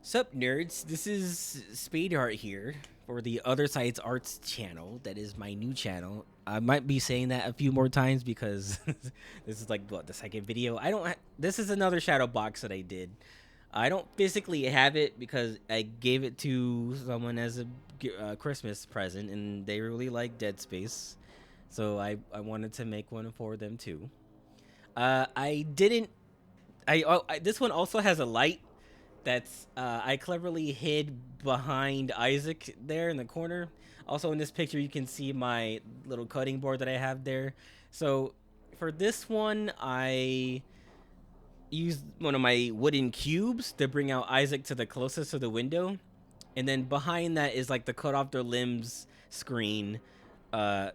Sup, nerds? This is Spade Art here for the Other Side's Arts channel. That is my new channel. I might be saying that a few more times because this is like what the second video. I don't. This is another shadow box that I did. I don't physically have it because I gave it to someone as a Christmas present, and they really like Dead Space, so I wanted to make one for them too. I didn't. This one also has a light that's I cleverly hid behind Isaac there in the corner. Also in this picture you can see my little cutting board that I have there. So for this one I used one of my wooden cubes to bring out Isaac to the closest to the window. And then behind that is like the cut off their limbs screen uh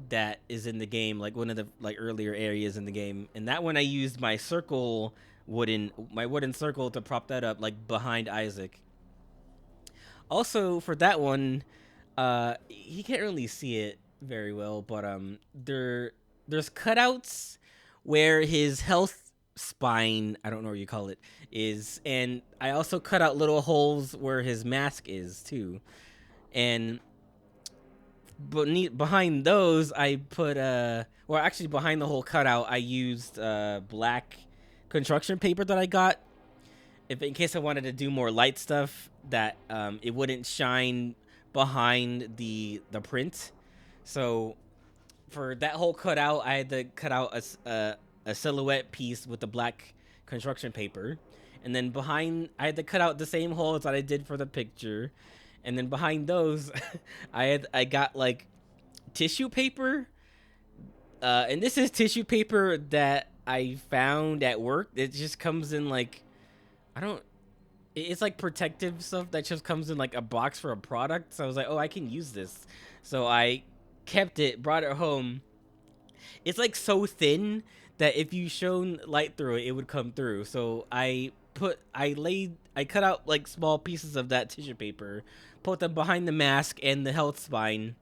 that is in the game, like one of the like earlier areas in the game. And that one I used my wooden circle to prop that up like behind Isaac. Also for that one, he can't really see it very well, but there's cutouts where his health spine, I don't know what you call it, is, and I also cut out little holes where his mask is too. And behind those I put well, actually behind the whole cutout I used black construction paper that I got, if in case I wanted to do more light stuff that it wouldn't shine behind the print. So for that whole cutout I had to cut out a silhouette piece with the black construction paper, and then behind I had to cut out the same holes that I did for the picture. And then behind those I got like tissue paper, and this is tissue paper that I found at work. It just comes in like, I don't, it's like protective stuff that just comes in like a box for a product. So I was like, oh, I can use this. So I kept it, brought it home. It's like so thin that if you shone light through it, it would come through. So I cut out like small pieces of that tissue paper, put them behind the mask and the health spine,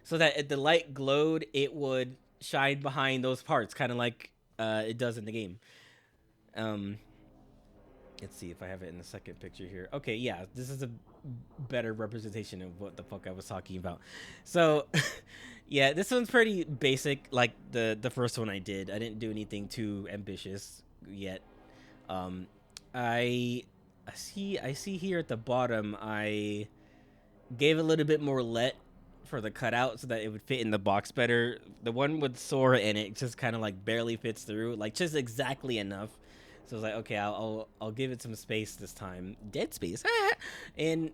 so that if the light glowed, it would shine behind those parts, kind of like it does in the game. Um, let's see if I have it in the second picture here. Okay, yeah, this is a better representation of what the fuck I was talking about. So, yeah, this one's pretty basic, like the first one I did. I didn't do anything too ambitious yet. Um, I see here at the bottom. I gave a little bit more let for the cutout so that it would fit in the box better. The one with Sora in it just kind of like barely fits through, like just exactly enough. So I was like, okay, I'll give it some space this time. Dead space. And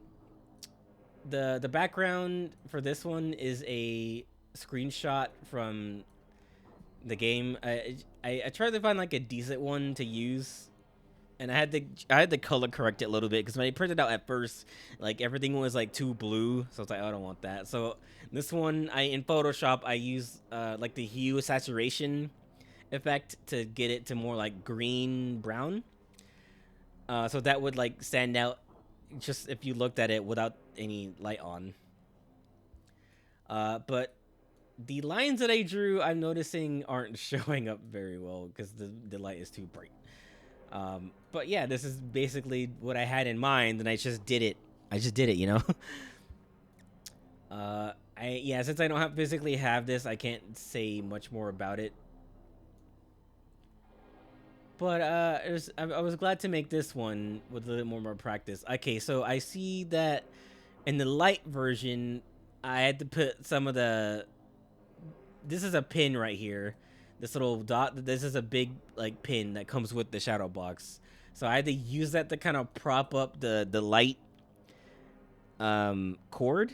the background for this one is a screenshot from the game. I tried to find like a decent one to use, and I had to color correct it a little bit because when I printed out at first, like everything was like too blue, so I was like, oh, I don't want that. So this one, I in Photoshop, I used like the hue saturation effect to get it to more like green brown. So that would like stand out just if you looked at it without any light on. But the lines that I drew, I'm noticing aren't showing up very well because the light is too bright. But yeah, this is basically what I had in mind, and I just did it. You know. Since I don't have physically have this, I can't say much more about it. But I was glad to make this one with a little more practice. Okay, so I see that in the light version, I had to put some of the. This is a pin right here. This little dot. This is a big like pin that comes with the shadow box. So I had to use that to kind of prop up the light cord,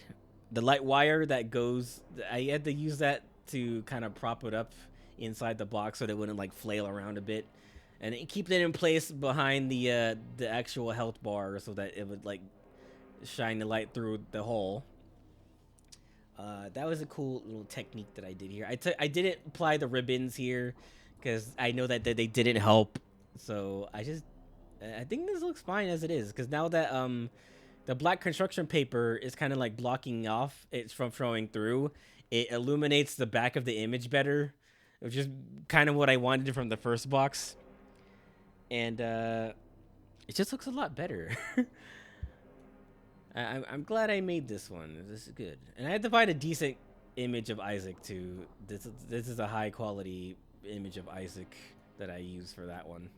the light wire that goes. I had to use that to kind of prop it up inside the box so that it wouldn't like flail around a bit, and keep it in place behind the actual health bar so that it would like shine the light through the hole. That was a cool little technique that I did here. I didn't apply the ribbons here because I know that they didn't help. So I think this looks fine as it is, because now that the black construction paper is kind of like blocking off it from showing through, it illuminates the back of the image better, which is kind of what I wanted from the first box. And It just looks a lot better. I'm glad I made this one. This is good, and I had to find a decent image of Isaac too. This is a high quality image of Isaac that I use for that one.